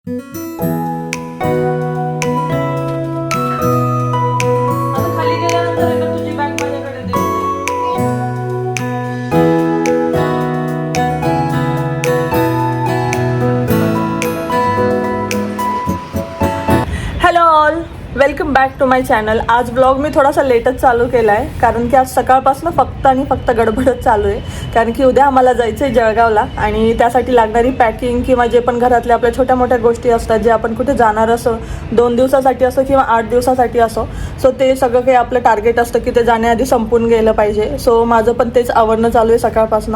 खाली गेल्यानंतर आहे ना तुझी बॅग माझ्याकडे दे. Hello all, welcome back to my channel. आज ब्लॉग मी थोडासा लेटच चालू केला आहे कारण की आज सकाळपासून फक्त आणि फक्त गडबडच चालू आहे. कारण की उद्या आम्हाला जायचं आहे जळगावला आणि त्यासाठी लागणारी पॅकिंग किंवा जे पण घरातल्या आपल्या छोट्या मोठ्या गोष्टी असतात जे आपण कुठे जाणार असो, 2 दिवसासाठी असो किंवा 8 दिवसासाठी असो, सो ते सगळं काही आपलं टार्गेट असतं की ते जाण्याआधी संपून गेलं पाहिजे. सो माझं पण तेच आवरणं चालू आहे सकाळपासून.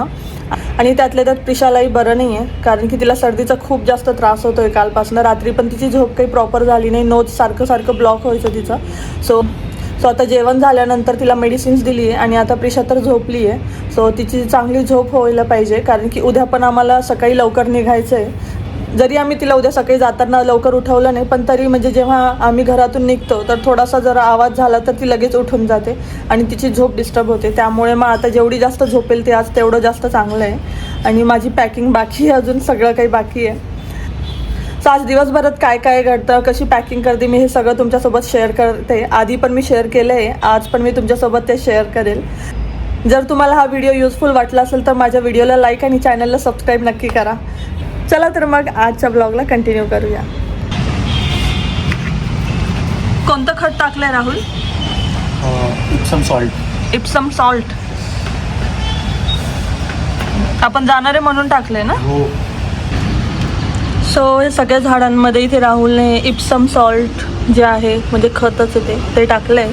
आणि त्यातल्या त्यात प्रिशालाही बरं नाही आहे कारण की तिला सर्दीचा खूप जास्त त्रास होतो आहे कालपासून. रात्री पण तिची झोप काही प्रॉपर झाली नाही, नोज सारखं ब्लॉक व्हायचं तिचं. सो आता जेवण झाल्यानंतर तिला मेडिसिन्स दिली आहे आणि आता प्रिशा तर झोपली आहे. सो तिची चांगली झोप व्हायला पाहिजे कारण की उद्या पण आम्हाला सकाळी लवकर निघायचं आहे. जरी आम्ही तिला उद्या सकाळी जाताना लवकर उठवलं नाही पण तरी म्हणजे जेव्हा आम्ही घरातून निघतो तर थोडासा जरा आवाज झाला तर ती लगेच उठून जाते आणि तिची झोप डिस्टर्ब होते. त्यामुळे मग आता जेवढी जास्त झोपेल ती आज तेवढं जास्त चांगलं आहे. आणि माझी पॅकिंग बाकी आहे, अजून सगळं काही बाकी आहे. सो आज दिवसभरात काय काय घडतं, कशी पॅकिंग करते मी, हे सगळं तुमच्यासोबत शेअर करते. आधी पण मी शेअर केलं आहे, आज पण मी तुमच्यासोबत ते शेअर करेल. जर तुम्हाला हा व्हिडिओ युजफुल वाटला असेल तर माझ्या व्हिडिओला लाईक आणि चॅनलला सबस्क्राईब नक्की करा. चला तर मग आजच्या ब्लॉगला कंटिन्यू करूया. कोणतं खत टाकलंय Rahul? Epsom salt. Epsom salt. आपण जाणार आहे म्हणून टाकलंय ना? हो. सो हे सगळ्या झाडांमध्ये इथे राहुलने इप्सम सॉल्ट जे आहे म्हणजे खतच आहे ते टाकलंय.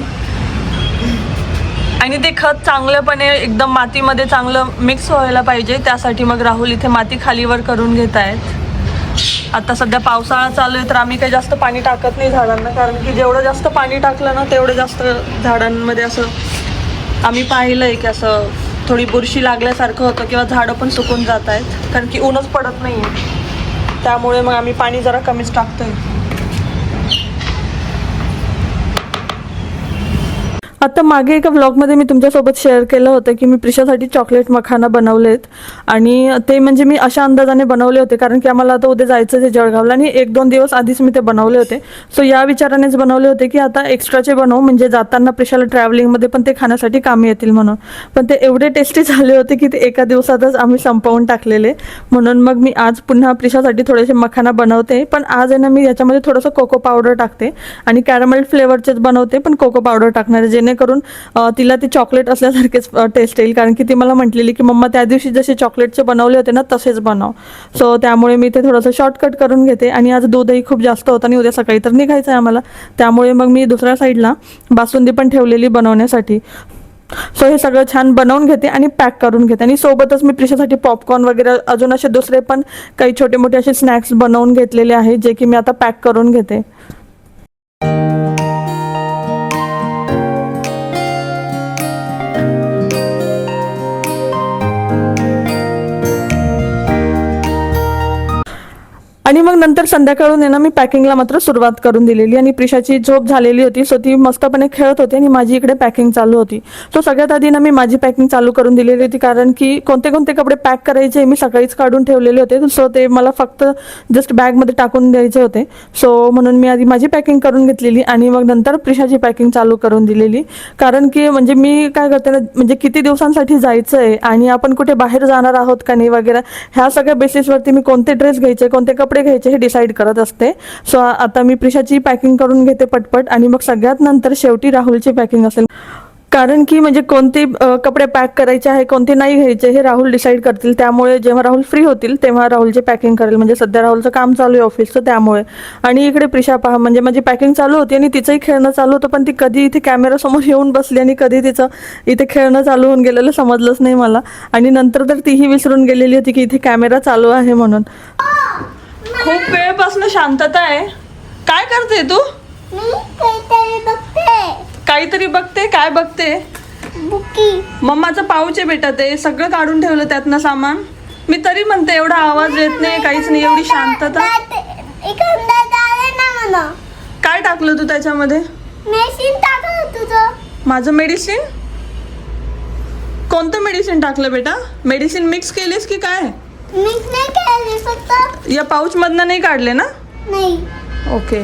आणि ते खत चांगल्यापणे एकदम मातीमध्ये चांगलं मिक्स व्हायला पाहिजे, त्यासाठी मग राहुल इथे माती खालीवर करून घेत आहेत. आता सध्या पावसाळा चालू आहे तर आम्ही काही जास्त पाणी टाकत नाही झाडांना, कारण की जेवढं जास्त पाणी टाकलं ना तेवढं जास्त झाडांमध्ये असं आम्ही पाहिलं आहे की असं थोडी बुरशी लागल्यासारखं होतं किंवा झाडं पण सुकून जात आहेत कारण की ऊनच पडत नाही आहे. त्यामुळे मग आम्ही पाणी जरा कमीच टाकतोय. आता मागे एका व्लॉगमध्ये मी तुमच्यासोबत शेअर केलं होतं की मी प्रिशासाठी चॉकलेट मखाना बनवलेत आणि ते म्हणजे मी अशा अंदाजाने बनवले होते कारण की आम्हाला आता उद्या जायचं आहे जळगावला आणि 1-2 दिवस आधीच मी ते बनवले होते. सो या विचारानेच बनवले होते की आता एक्स्ट्राचे बनवू म्हणजे जाताना प्रिशाला ट्रॅव्हलिंगमध्ये पण ते खाण्यासाठी कामी येतील म्हणून. पण ते एवढे टेस्टी झाले होते की ते एका दिवसातच आम्ही संपवून टाकलेले. म्हणून मग मी आज पुन्हा प्रिशासाठी थोडेसे मखाना बनवते. पण आज आहे ना मी याच्यामध्ये थोडंसं कोको पावडर टाकते आणि कॅरमेल फ्लेवरचेच बनवते पण कोको पावडर टाकणार आहे जेणेकरून तिला ते चॉकलेट असल्यासारखेच टेस्ट येईल. कारण की ती मला म्हटलेली की मम्मा त्या दिवशी जसे चॉकलेटचे बनवले होते ना तसेच बनव. सो त्यामुळे मी ते थोडंसं शॉर्टकट करून घेते. आणि आज दूधही खूप जास्त होतं आणि उद्या सकाळी तर निघायचं आहे आम्हाला, त्यामुळे मग मी दुसऱ्या साईडला बासुंदी पण ठेवलेली बनवण्यासाठी. सो हे सगळं छान बनवून घेते आणि पॅक करून घेते. आणि सोबतच मी प्रिशासाठी पॉपकॉर्न वगैरे अजून असे दुसरे पण काही छोटे मोठे असे स्नॅक्स बनवून घेतलेले आहेत जे की मी आता पॅक करून घेते. आणि मग नंतर संध्याकाळून आहे ना मी पॅकिंगला मात्र सुरुवात करून दिलेली आणि प्रिशाची झोप झालेली होती. सो ती मस्तपणे खेळत होती आणि माझी इकडे पॅकिंग चालू होती. सो सगळ्यात आधी ना मी माझी पॅकिंग चालू करून दिलेली होती कारण की कोणते कोणते कपडे पॅक करायचे मी सकाळीच काढून ठेवलेले होते. सो ते मला फक्त जस्ट बॅगमध्ये टाकून द्यायचे होते. सो म्हणून मी आधी माझी पॅकिंग करून घेतलेली आणि मग नंतर प्रिशाची पॅकिंग चालू करून दिलेली. कारण की म्हणजे मी काय करते ना, म्हणजे किती दिवसांसाठी जायचं आहे आणि आपण कुठे बाहेर जाणार आहोत का नाही वगैरे ह्या सगळ्या बेसिसवरती मी कोणते ड्रेस घ्यायचे, कोणते कपडे घ्यायचे हे डिसाईड करत असते. सो आता मी प्रिशाची पॅकिंग करून घेते पटपट आणि मग सगळ्यात नंतर शेवटी राहुलची पॅकिंग असेल. कारण की म्हणजे कोणते कपडे पॅक करायचे आहे कोणते नाही घ्यायचे हे राहुल डिसाईड करतील. त्यामुळे जेव्हा राहुल फ्री होतील तेव्हा राहुलची पॅकिंग करेल. म्हणजे सध्या राहुलचं काम चालू आहे ऑफिसचं त्यामुळे. आणि इकडे प्रिशा पहा, म्हणजे माझी पॅकिंग चालू होती आणि तिचंही खेळणं चालू होतं, पण ती कधी इथे कॅमेरासमोर येऊन बसली आणि कधी तिचं इथे खेळणं चालू होऊन गेलेलं समजलंच नाही मला. आणि नंतर तर तीही विसरून गेलेली होती की इथे कॅमेरा चालू आहे म्हणून. खूप वेळपासून शांतता आहे. काय करते तू? काहीतरी बघते. काय बघते? मम्माचं पाऊच आहे बेटा, ते सगळं काढून ठेवलं त्यातनं सामान. मी तरी म्हणते एवढा आवाज येत नाही, काहीच नाही, एवढी शांतता. काय टाकलं तू त्याच्यामध्ये? माझं मेडिसिन? कोणतं मेडिसिन टाकलं बेटा? मेडिसिन मिक्स केलीस की काय? मिक्स नाही केली, फक्त या पाऊच मधनं नाही काढले ना? ओके.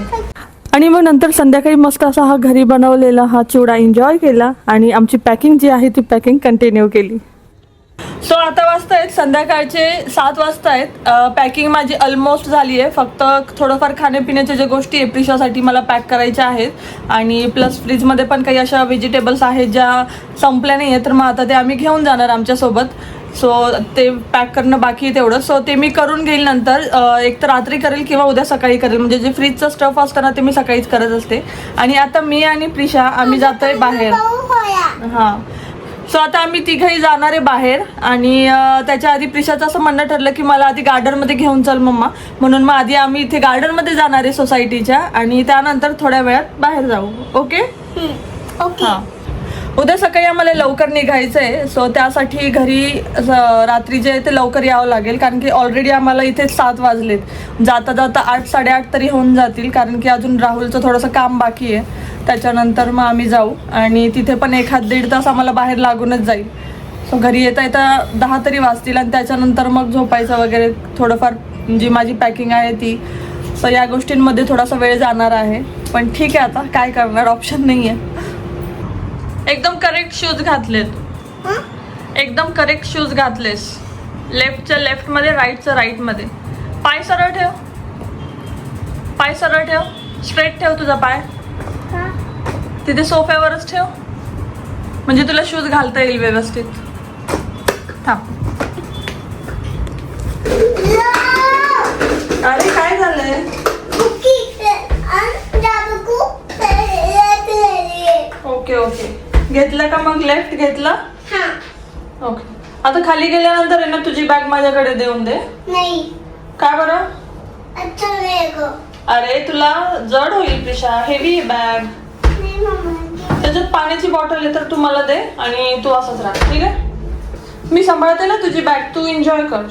आणि मग नंतर संध्याकाळी मस्त असा हा घरी बनवलेला हा चिवडा एन्जॉय केला आणि आमची पॅकिंग जी आहे ती पॅकिंग कंटिन्यू केली. सो आता वाजता आहेत संध्याकाळचे 7 वाजता आहेत. पॅकिंग माझी ऑलमोस्ट झाली आहे. फक्त थोडंफार खाण्यापिण्याच्या ज्या गोष्टी आहे प्रिशासाठी मला पॅक करायच्या आहेत आणि प्लस फ्रीजमध्ये पण काही अशा व्हेजिटेबल्स आहेत ज्या संपल्या नाही आहेत, तर मग आता ते आम्ही घेऊन जाणार आमच्यासोबत. सो ते पॅक करणं बाकी आहे तेवढं. सो ते मी करून घेईल नंतर. एक तर रात्री करेल किंवा उद्या सकाळी करेल. म्हणजे जे फ्रीजचं स्टफ असतं ना ते मी सकाळीच करत असते. आणि आता मी आणि प्रिशा आम्ही जातोय बाहेर. हां. सो आता आम्ही तिघही जाणार आहे बाहेर आणि त्याच्या आधी प्रिशाचं असं म्हणणं ठरलं की मला आधी गार्डनमध्ये घेऊन चल मम्मा, म्हणून मग आधी आम्ही इथे गार्डनमध्ये जाणार आहे सोसायटीच्या आणि त्यानंतर थोड्या वेळात बाहेर जाऊ. ओके. हां. उद्या सकाळी आम्हाला लवकर निघायचं आहे. सो त्यासाठी घरी रात्री जे आहे ते लवकर यावं लागेल कारण की ऑलरेडी आम्हाला इथे 7 वाजलेत. जाता जाता 8 साडेआठ तरी होऊन जातील कारण की अजून राहुलचं थोडंसं काम बाकी आहे. त्याच्यानंतर मग आम्ही जाऊ आणि तिथे पण 1-1.5 तास आम्हाला बाहेर लागूनच जाईल. सो घरी येता येता 10 तरी वाजतील आणि त्याच्यानंतर मग झोपायचं वगैरे थोडंफार जी माझी पॅकिंग आहे ती. सो या गोष्टींमध्ये थोडासा वेळ जाणार आहे पण ठीक आहे, आता काय करणार, ऑप्शन नाही आहे. एकदम करेक्ट शूज घातलेत. एकदम करेक्ट शूज घातलेस. लेफ्टच्या लेफ्टमध्ये, राईटचं राईटमध्ये. पाय सरळ ठेव. पाय सरळ ठेव. स्ट्रेट ठेव तुझा पाय. तिथे सोफ्यावरच ठेव म्हणजे तुला शूज घालता येईल व्यवस्थित. थांब. अरे काय झालंय? Okay okay. घेतलं का मग? लेफ्ट घेतलं. ओके. आता खाली गेल्यानंतर आहे ना तुझी बॅग माझ्याकडे देऊन दे. नाही. काय बरं? अच्छा नाही गं. अरे तुला जड होईल प्रिशा, हेवी आहे बॅग. त्याच्यात पाण्याची बॉटल आहे तर तू मला दे आणि तू असंच राह. ठीक आहे, मी सांभाळते ना तुझी बॅग, तू एन्जॉय कर.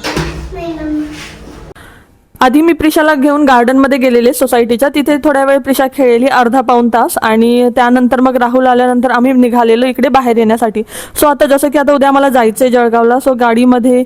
आधी मी प्रिशाला घेऊन गार्डनमध्ये गेलेले सोसायटीच्या. तिथे थोड्या वेळ प्रिशा खेळली, अर्धा-पाऊण तास. आणि त्यानंतर मग राहुल आल्यानंतर आम्ही निघालेलो इकडे बाहेर येण्यासाठी. सो आता जसं की आता उद्या मला जायचं आहे जळगावला. सो गाडीमध्ये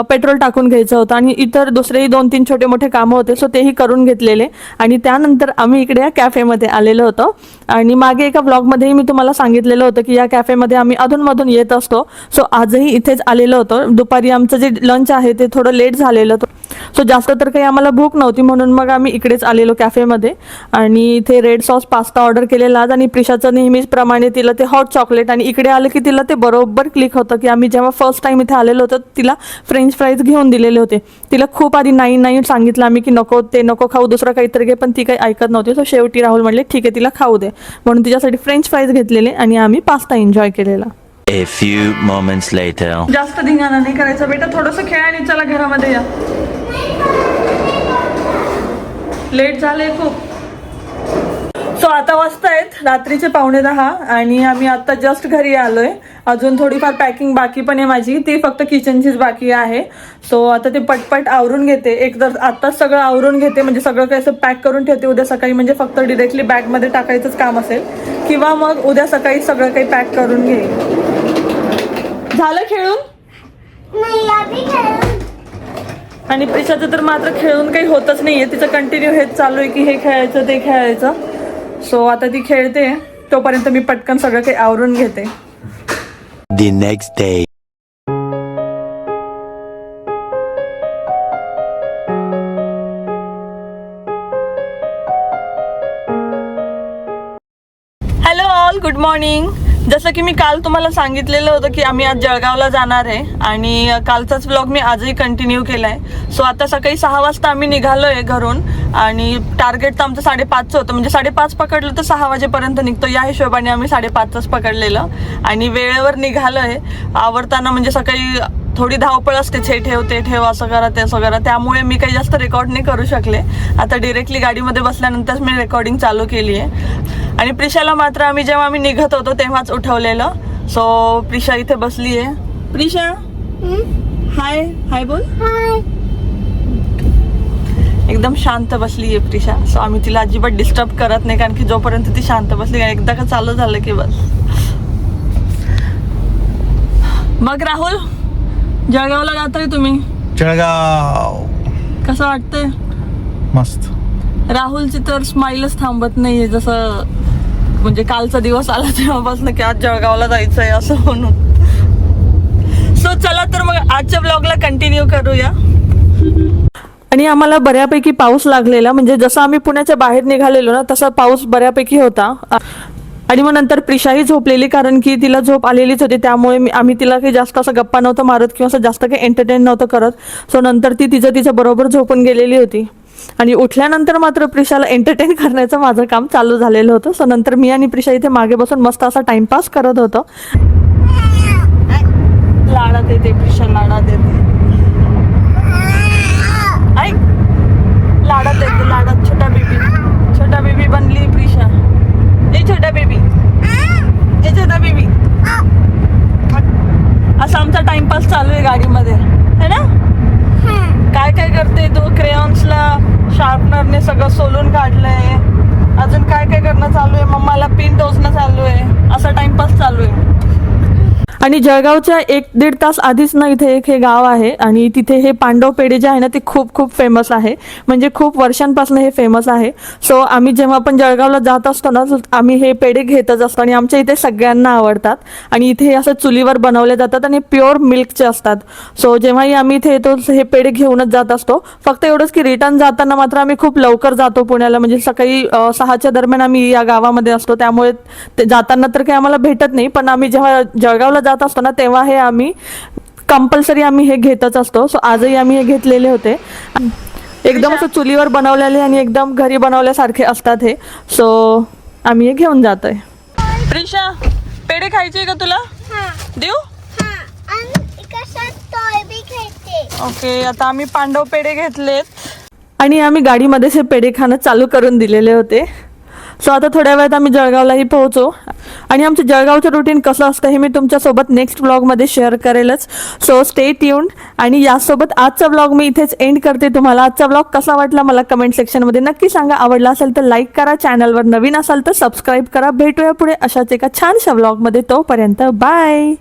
पेट्रोल टाकून घ्यायचं होतं आणि इतर दुसरेही 2-3 छोटे मोठे कामं होते. सो तेही करून घेतलेले आणि त्यानंतर आम्ही इकडे या कॅफेमध्ये आलेलो होतो. आणि मागे एका ब्लॉगमध्येही मी तुम्हाला सांगितलेलं होतं की या कॅफेमध्ये आम्ही अधूनमधून येत असतो. सो आजही इथेच आलेलो होतो. दुपारी आमचं जे लंच आहे ते थोडं लेट झालेलं होतं. सो जास्त तर काही आम्हाला भूक नव्हती म्हणून मग आम्ही इकडेच आलेलो कॅफेमध्ये. आणि इथे रेड सॉस पास्ता ऑर्डर केलेला आज आणि प्रिशाचं नेहमीप्रमाणे तिला ते हॉट चॉकलेट. आणि इकडे आलं की तिला ते बरोबर क्लिक होतं की आम्ही जेव्हा फर्स्ट टाइम इथे आलेलो होतो तिला फ्रेंच फ्राईज घेऊन दिलेले होते. तिला खूप आधी नाही सांगितलं आम्ही की नको ते नको खाऊ, दुसरं काहीतरी घे, पण ती काही ऐकत नव्हती. सो शेवटी राहुल म्हणले ठीक आहे तिला खाऊ दे, म्हणून तिच्यासाठी फ्रेंच फ्राईज घेतलेले आणि आम्ही पास्ता एन्जॉय केलेला. A few moments later. जास्त धिंगाणा नाही करायचा बेटा, थोडंसं खेळ आणि चला घरामध्ये या. लेट झालंय खूप. सो आता वाजतायत रात्रीचे 9:45 आणि आम्ही आता जस्ट घरी आलोय. अजून थोडीफार पॅकिंग बाकी पण आहे माझी, ती फक्त किचनचीच बाकी आहे. सो आता ते पटपट आवरून घेते. एकतर आत्ताच सगळं आवरून घेते म्हणजे सगळं काही असं पॅक करून ठेवते उद्या सकाळी, म्हणजे फक्त डिरेक्टली बॅगमध्ये टाकायचंच काम असेल किंवा मग उद्या सकाळी सगळं काही पॅक करून घेईल. झालं खेळून? नाही आधी खेळून. आणि प्रिशाचं तर मात्र खेळून काही होतच नाहीये. तिचं कंटिन्यू हेच चालू आहे की हे खेळायचं ते खेळायचं. सो आता ती खेळते, तोपर्यंत मी पटकन सगळं काही आवरून घेते. The next day. Hello all, good morning. जसं की मी काल तुम्हाला सांगितलेलं होतं की आम्ही आज जळगावला जाणार आहे आणि कालचाच व्लॉग मी आजही कंटिन्यू केला आहे. सो आता सकाळी 6 वाजता आम्ही निघालो आहे घरून आणि टार्गेट तर आमचं 5:30चं होतं. म्हणजे 5:30 पकडलं तर 6 वाजेपर्यंत निघतो, या हिशोबाने आम्ही 5:30च पकडलेलं आणि वेळेवर निघालो आहे. आवरताना म्हणजे सकाळी थोडी धावपळ असते, हे ठेव ते ठेव, असं करा ते असं करा, त्यामुळे मी काही जास्त रेकॉर्ड नाही करू शकले. आता डिरेक्टली गाडीमध्ये बसल्यानंतरच मी रेकॉर्डिंग चालू केली आहे. आणि प्रिशाला मात्र आम्ही जेव्हा आम्ही निघत होतो तेव्हाच उठवलेलं. सो प्रिशा इथे बसली आहे. प्रिशा हाय हाय बोल. हाय. एकदम शांत बसली आहे प्रिशा. सो आम्ही तिला अजिबात डिस्टर्ब करत नाही कारण की जोपर्यंत ती शांत बसली, एकदा का चालू झालं की बस. मग राहुल, जळगावला जाताय तुम्ही? जळगाव कसं वाटतंय? मस्त. राहुलची तर स्माईलच थांबत नाहीये, जसं म्हणजे कालचा दिवस आला तेव्हापासून की आज जळगावला जायचंय असं म्हणून. सो चला तर मग आजच्या ब्लॉगला कंटिन्यू करूया. आणि आम्हाला बऱ्यापैकी पाऊस लागलेला, म्हणजे जसं आम्ही पुण्याच्या बाहेर निघालेलो ना तसा पाऊस बऱ्यापैकी होता. आणि मग नंतर प्रिशाही झोपलेली, कारण की तिला झोप आलेलीच होती, त्यामुळे आम्ही तिला काही जास्त असं गप्पा नव्हतं मारत किंवा असं जास्त काही एंटरटेन नव्हतं करत. सो नंतर ती तिच्या बरोबर झोपून गेलेली होती. आणि उठल्यानंतर मात्र प्रिशाला एंटरटेन करण्याचं माझं काम चालू झालेलं होतं. सो नंतर मी आणि प्रिशा इथे मागे बसून मस्त असा टाइमपास करत होतो. लाडात येते प्रिशा, लाडात येते, ऐक लाडात येते, लाडात. छोटा बेबी बनली प्रिशा. ए छोटा बेबी, ए छोटा बेबी. असा आमचा टाइमपास चालू आहे गाडीमध्ये, है ना? काय काय करते तू? क्रेयॉन्सला शार्पनरने सगळं सोलून काढलंय. अजून काय काय करणं चालू आहे? मम्माला पिन टोचणं चालू आहे. असा टाइमपास चालू आहे. आणि जळगावच्या 1-1.5 तास आधीच ना इथे एक हे गाव आहे, आणि तिथे हे पांडव पेढे जे आहे ना ते खूप खूप फेमस आहे, म्हणजे खूप वर्षांपासून हे फेमस आहे. सो आम्ही जेव्हा पण जळगावला जात असतो ना आम्ही हे पेढे घेतच असतो, आणि आमच्या इथे सगळ्यांना आवडतात. आणि इथे असं चुलीवर बनवले जातात आणि प्युअर मिल्कचे असतात. सो जेव्हाही आम्ही इथे येतो हे पेढे घेऊनच जात असतो. फक्त एवढंच की रिटर्न जाताना मात्र आम्ही खूप लवकर जातो पुण्याला, म्हणजे सकाळी 6च्या दरम्यान आम्ही या गावामध्ये असतो, त्यामुळे ते जाताना तर काही आम्हाला भेटत नाही. पण आम्ही जेव्हा जळगावला जात असतो ना तेव्हा हे आम्ही कंपल्सरी आम्ही हे घेतच असतो. सो आजही आम्ही हे घेतलेले होते. एकदम असं चुलीवर बनवलेले आणि एकदम घरी बनवल्यासारखे असतात हे. सो आम्ही हे घेऊन जातोय. प्रिशा, पेढे खायचे का तुला? देऊ? ओके, आता आम्ही पांडव पेढे घेतलेत आणि आम्ही गाडीमध्येच हे पेढे खाणं चालू करून दिलेले होते. सो आता थोड्या वेळात आम्ही जळगावलाही पोहोचू. आणि आमचं जळगावचं रुटीन कसं असतं हे मी तुमच्यासोबत नेक्स्ट व्लॉगमध्ये शेअर करेलच. So stay tuned. आणि यासोबत आजचा व्लॉग मी इथेच एंड करते. तुम्हाला आजचा व्लॉग कसा वाटला मला कमेंट सेक्शनमध्ये नक्की सांगा. आवडला असेल तर लाईक करा, चॅनलवर नवीन असाल तर सबस्क्राईब करा. भेटूया पुढे अशाच एका छानशा व्लॉगमध्ये. तोपर्यंत बाय.